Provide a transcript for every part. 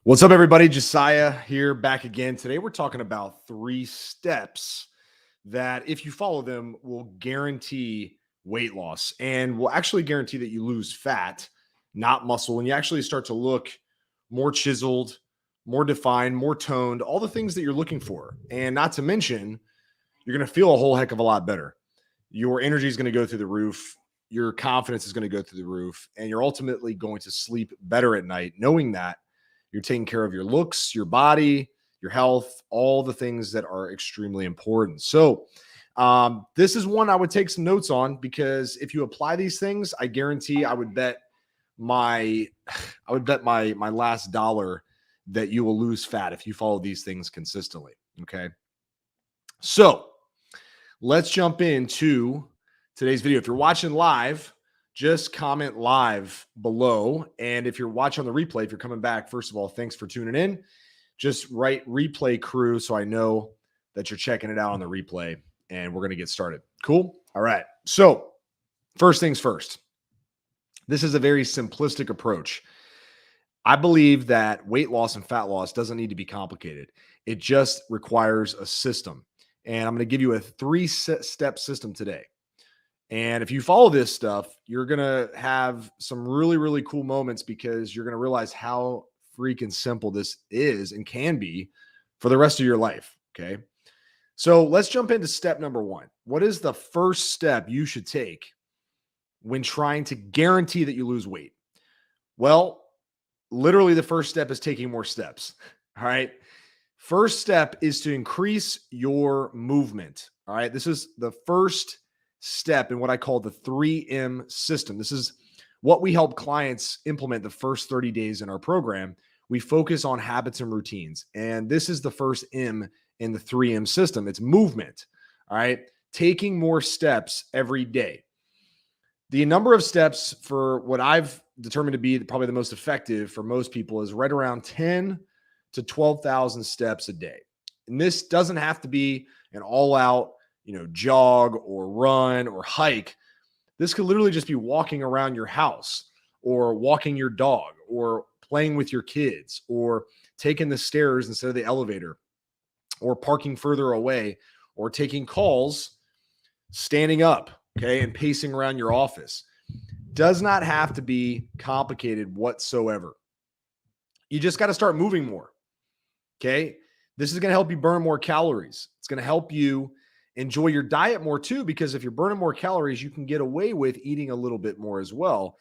What's up, everybody? Josiah here, back again. Today, we're talking about 3 steps that, if you follow them, will guarantee weight loss and will actually guarantee that you lose fat, not muscle, and you actually start to look more chiseled, more defined, more toned, all the things that you're looking for. And not to mention, you're going to feel a whole heck of a lot better. Your energy is going to go through the roof. Your confidence is going to go through the roof, and you're ultimately going to sleep better at night, knowing that you're taking care of your looks, your body, your health, all the things that are extremely important. So, this is one I would take some notes on, because if you apply these things, I guarantee I would bet my last dollar that you will lose fat if you follow these things consistently. Okay. So let's jump into today's video. If you're watching live, just comment live below. And if you're watching on the replay, if you're coming back, first of all, thanks for tuning in. Just write replay crew so I know that you're checking it out on the replay, and we're going to get started. Cool? All right. So first things first, this is a very simplistic approach. I believe that weight loss and fat loss doesn't need to be complicated. It just requires a system. And I'm going to give you a 3-step system today. And if you follow this stuff, you're going to have some really, really cool moments, because you're going to realize how freaking simple this is and can be for the rest of your life. Okay. So let's jump into step number 1. What is the first step you should take when trying to guarantee that you lose weight? Well, literally the first step is taking more steps. All right. First step is to increase your movement. All right. This is the first step in what I call the 3M system. This is what we help clients implement the first 30 days in our program. We focus on habits and routines. And this is the first M in the 3M system. It's movement. All right. Taking more steps every day. The number of steps for what I've determined to be probably the most effective for most people is right around 10 to 12,000 steps a day. And this doesn't have to be an all-out, jog or run or hike. This could literally just be walking around your house, or walking your dog, or playing with your kids, or taking the stairs instead of the elevator, or parking further away, or taking calls, standing up, okay, and pacing around your office. Does not have to be complicated whatsoever. You just got to start moving more. Okay. This is going to help you burn more calories. It's going to help you enjoy your diet more too, because if you're burning more calories, you can get away with eating a little bit more as well.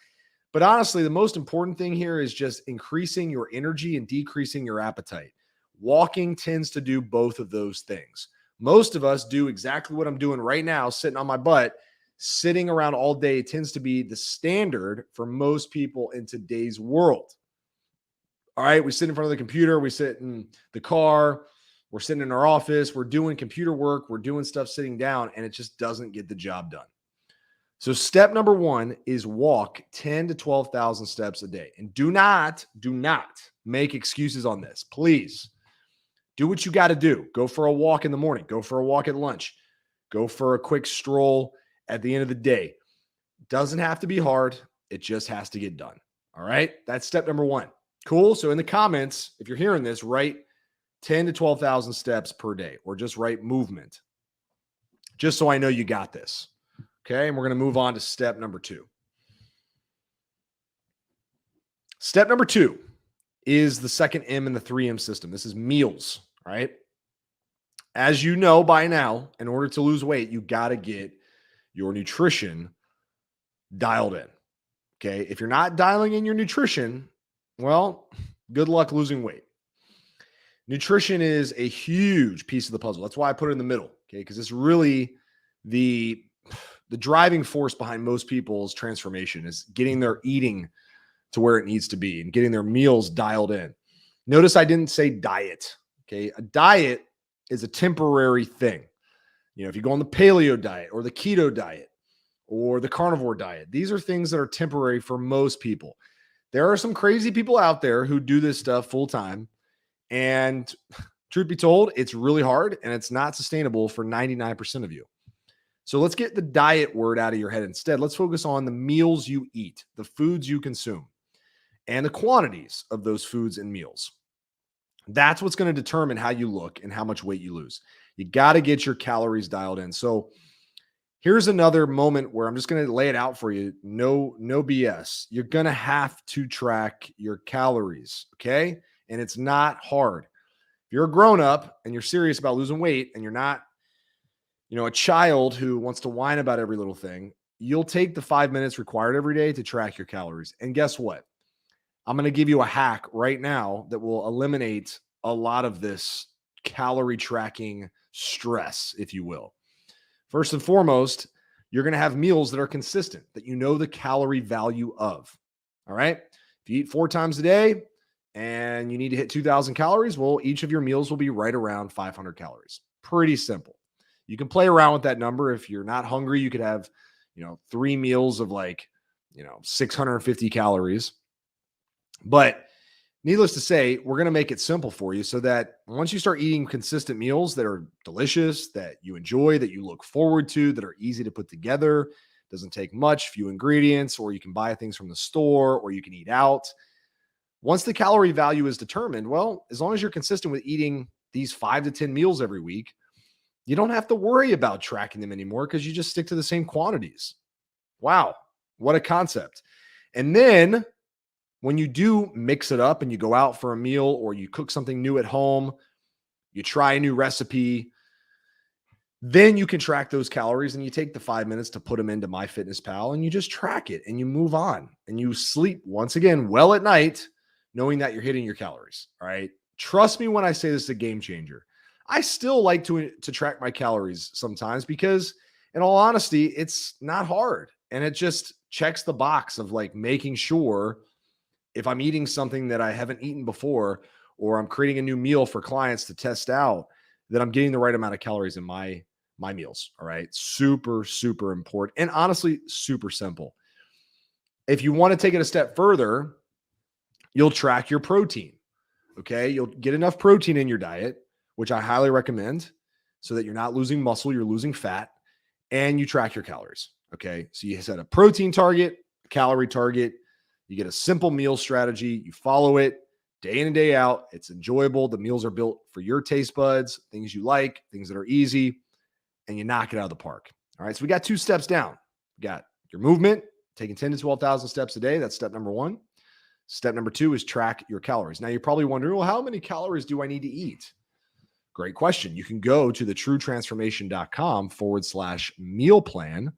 But honestly, the most important thing here is just increasing your energy and decreasing your appetite. Walking tends to do both of those things. Most of us do exactly what I'm doing right now, sitting on my butt. Sitting around all day tends to be the standard for most people in today's world. All right, we sit in front of the computer, we sit in the car, we're sitting in our office, we're doing computer work, we're doing stuff sitting down, and it just doesn't get the job done. So step number 1 is walk 10 to 12,000 steps a day. And do not make excuses on this. Please do what you got to do. Go for a walk in the morning, go for a walk at lunch, go for a quick stroll at the end of the day. Doesn't have to be hard. It just has to get done. All right. That's step number 1. Cool. So in the comments, if you're hearing this, write 10 to 12,000 steps per day, or just write movement, just so I know you got this. Okay. And we're going to move on to step number 2. Step number 2 is the second M in the 3M system. This is meals. All right. As you know by now, in order to lose weight, you got to get your nutrition dialed in. Okay. If you're not dialing in your nutrition, well, good luck losing weight. Nutrition is a huge piece of the puzzle. That's why I put it in the middle. Okay. Because it's really the driving force behind most people's transformation, is getting their eating to where it needs to be and getting their meals dialed in. Notice I didn't say diet. Okay. A diet is a temporary thing. If you go on the paleo diet or the keto diet or the carnivore diet, these are things that are temporary for most people. There are some crazy people out there who do this stuff full time. And truth be told, it's really hard and it's not sustainable for 99% of you. So let's get the diet word out of your head instead. Let's focus on the meals you eat, the foods you consume. and the quantities of those foods and meals. That's what's going to determine how you look and how much weight you lose. You got to get your calories dialed in. So here's another moment where I'm just going to lay it out for you. No BS. You're going to have to track your calories. Okay. And it's not hard. If you're a grown up and you're serious about losing weight and you're not, a child who wants to whine about every little thing, you'll take the 5 minutes required every day to track your calories. And guess what? I'm going to give you a hack right now that will eliminate a lot of this calorie tracking stress, if you will. First and foremost, you're going to have meals that are consistent, that you know the calorie value of. All right. If you eat 4 times a day and you need to hit 2,000 calories, well, each of your meals will be right around 500 calories. Pretty simple. You can play around with that number. If you're not hungry, you could have, 3 meals of 650 calories. But needless to say, we're going to make it simple for you so that once you start eating consistent meals that are delicious, that you enjoy, that you look forward to, that are easy to put together, doesn't take much, few ingredients, or you can buy things from the store, or you can eat out. Once the calorie value is determined, well, as long as you're consistent with eating these 5 to 10 meals every week, you don't have to worry about tracking them anymore because you just stick to the same quantities. Wow, what a concept. And then when you do mix it up and you go out for a meal or you cook something new at home, you try a new recipe, then you can track those calories and you take the 5 minutes to put them into MyFitnessPal and you just track it and you move on and you sleep once again well at night, knowing that you're hitting your calories. All right. Trust me when I say this is a game changer. I still like to track my calories sometimes because, in all honesty, it's not hard. And it just checks the box of making sure if I'm eating something that I haven't eaten before, or I'm creating a new meal for clients to test out, that I'm getting the right amount of calories in my meals. All right. Super, super important. And honestly, super simple. If you want to take it a step further, you'll track your protein. Okay. You'll get enough protein in your diet, which I highly recommend, so that you're not losing muscle, you're losing fat, and you track your calories. Okay. So you set a protein target, a calorie target, you get a simple meal strategy, you follow it day in and day out. It's enjoyable. The meals are built for your taste buds, things you like, things that are easy, and you knock it out of the park. All right. So we got 2 steps down. We got your movement, taking 10 to 12,000 steps a day. That's step number 1. Step number 2 is track your calories. Now you're probably wondering, well, how many calories do I need to eat? Great question. You can go to thetruetransformation.com/meal plan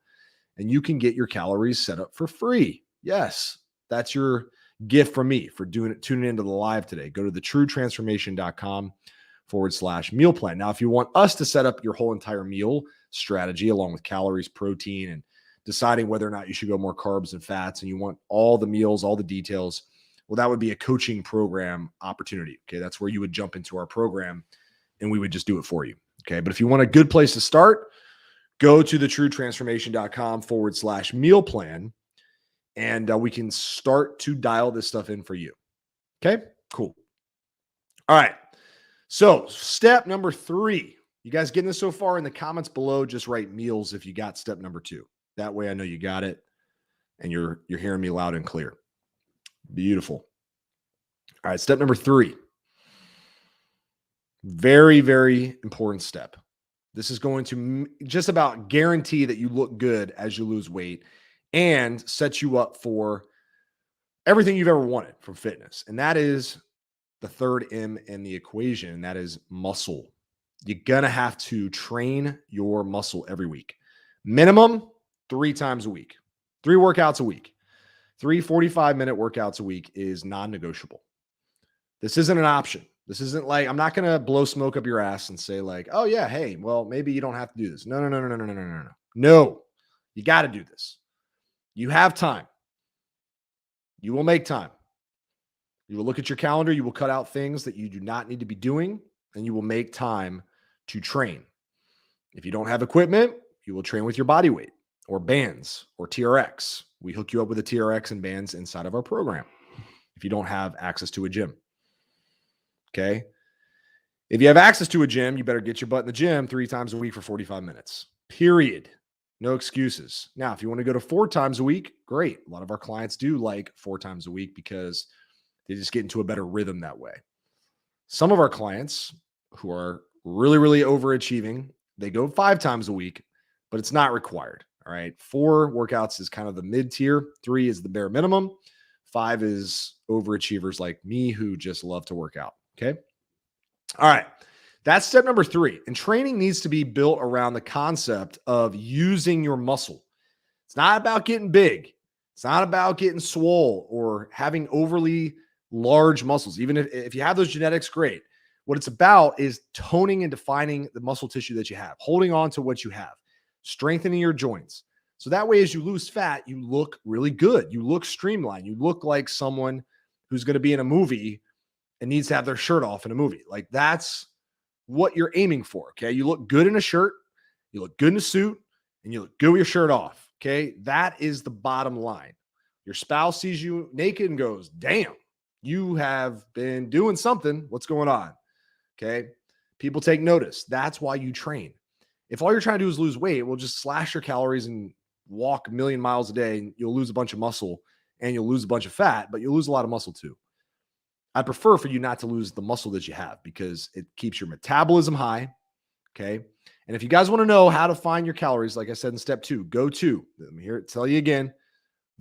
and you can get your calories set up for free. Yes, that's your gift from me for tuning into the live today. Go to thetruetransformation.com/meal plan. Now, if you want us to set up your whole entire meal strategy along with calories, protein, and deciding whether or not you should go more carbs and fats, and you want all the meals, all the details, well, that would be a coaching program opportunity. Okay. That's where you would jump into our program and we would just do it for you. Okay. But if you want a good place to start, go to thetruetransformation.com/meal plan and we can start to dial this stuff in for you. Okay, cool. All right. So step number 3, you guys getting this so far? In the comments below, just write meals if you got step number 2. That way I know you got it and you're hearing me loud and clear. Beautiful. All right. Step number 3. Very, very important step. This is going to just about guarantee that you look good as you lose weight and set you up for everything you've ever wanted from fitness. And that is the third M in the equation, and that is muscle. You're going to have to train your muscle every week. Minimum 3 times a week, 3 workouts a week. 3 45-minute workouts a week is non-negotiable. This isn't an option. This isn't I'm not going to blow smoke up your ass and say oh yeah, hey, well, maybe you don't have to do this. No. No, you got to do this. You have time. You will make time. You will look at your calendar. You will cut out things that you do not need to be doing, and you will make time to train. If you don't have equipment, you will train with your body weight or bands or TRX. We hook you up with a TRX and bands inside of our program if you don't have access to a gym. Okay. If you have access to a gym, you better get your butt in the gym 3 times a week for 45 minutes, period. No excuses. Now, if you want to go to 4 times a week, great. A lot of our clients do 4 times a week because They just get into a better rhythm that way. Some of our clients who are really, really overachieving, they go 5 times a week, but it's not required. All right. 4 workouts is kind of the mid tier, 3 is the bare minimum, 5 is overachievers like me who just love to work out. Okay. All right. That's step number 3. And training needs to be built around the concept of using your muscle. It's not about getting big. It's not about getting swole or having overly large muscles. Even if you have those genetics, great. What it's about is toning and defining the muscle tissue that you have, holding on to what you have, strengthening your joints. So that way, as you lose fat, you look really good. You look streamlined. You look like someone who's going to be in a movie and needs to have their shirt off in a movie. Like that's what you're aiming for. Okay. You look good in a shirt, you look good in a suit, and you look good with your shirt off. Okay. That is the bottom line. Your spouse sees you naked and goes, damn, you have been doing something. What's going on? Okay. People take notice. That's why you train. If all you're trying to do is lose weight, well, just slash your calories and walk a million miles a day and you'll lose a bunch of muscle and you'll lose a bunch of fat, but you'll lose a lot of muscle too. I prefer for you not to lose the muscle that you have because it keeps your metabolism high. Okay. And if you guys want to know how to find your calories, like I said in step 2, go to, let me hear it tell you again,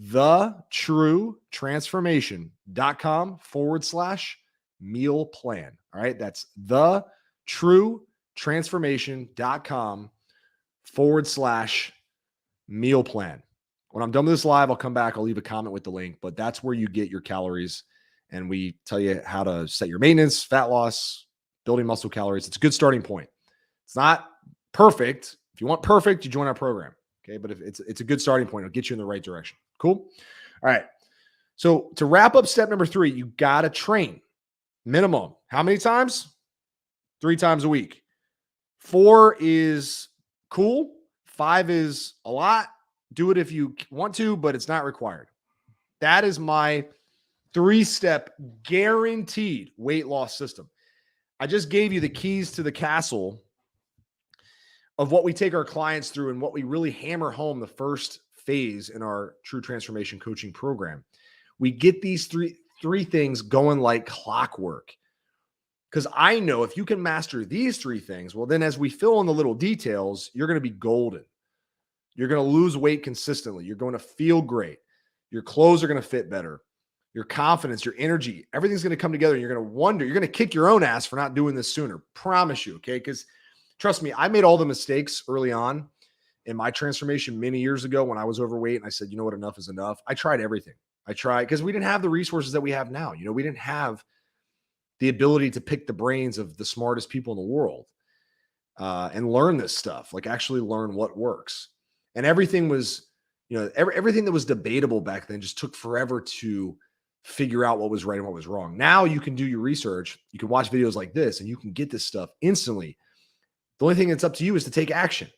thetruetransformation.com/meal plan. All right. That's thetruetransformation.com/meal plan. When I'm done with this live, I'll come back. I'll leave a comment with the link, but that's where you get your calories. And we tell you how to set your maintenance, fat loss, building muscle calories. It's a good starting point. It's not perfect. If you want perfect, you join our program. Okay. But if it's a good starting point, it'll get you in the right direction. Cool. All right. So to wrap up step number 3, you got to train minimum. How many times? 3 times a week. 4 is cool. 5 is a lot. Do it if you want to, but it's not required. That is my 3-step guaranteed weight loss system. I just gave you the keys to the castle of what we take our clients through and what we really hammer home the first phase in our True Transformation coaching program. We get these three things going like clockwork. Because I know if you can master these 3 things, well, then as we fill in the little details, you're going to be golden. You're going to lose weight consistently. You're going to feel great. Your clothes are going to fit better. Your confidence, your energy, everything's going to come together. And you're going to wonder, you're going to kick your own ass for not doing this sooner. Promise you. Okay. Because trust me, I made all the mistakes early on in my transformation many years ago when I was overweight. And I said, you know what? Enough is enough. I tried everything. I tried because we didn't have the resources that we have now. You know, we didn't have the ability to pick the brains of the smartest people in the world and learn this stuff, like actually learn what works. And everything was, you know, everything that was debatable back then just took forever to figure out what was right and what was wrong. Now you can do your research. You can watch videos like this and you can get this stuff instantly. The only thing that's up to you is to take action.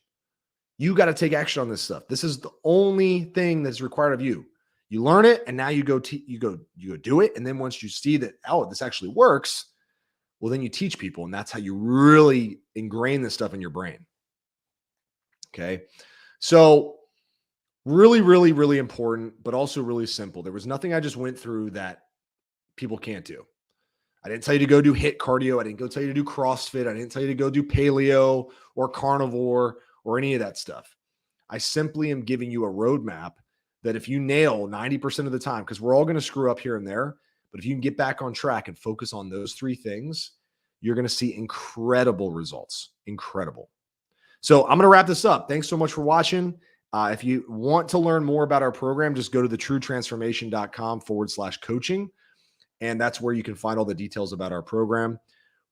You got to take action on this stuff. This is the only thing that's required of you. You learn it and now you go do it. And then once you see that, oh, this actually works, well, then you teach people. And that's how you really ingrain this stuff in your brain. Okay. So really, really, really important, but also really simple. There was nothing I just went through that people can't do. I didn't tell you to go do HIIT cardio. I didn't go tell you to do CrossFit. I didn't tell you to go do paleo or carnivore or any of that stuff. I simply am giving you a roadmap that if you nail 90% of the time, because we're all going to screw up here and there, but if you can get back on track and focus on those 3 things, you're going to see incredible results. Incredible. So I'm going to wrap this up. Thanks so much for watching. If you want to learn more about our program, just go to thetruetransformation.com/coaching. And that's where you can find all the details about our program.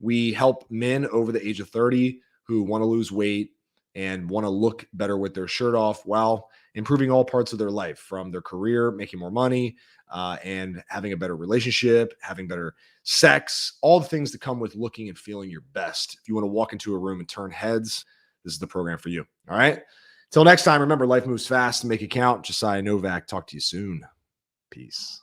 We help men over the age of 30 who want to lose weight and want to look better with their shirt off while improving all parts of their life, from their career, making more money, and having a better relationship, having better sex, all the things that come with looking and feeling your best. If you want to walk into a room and turn heads, this is the program for you. All right. Till next time, remember, life moves fast and make it count. Josiah Novak, talk to you soon. Peace.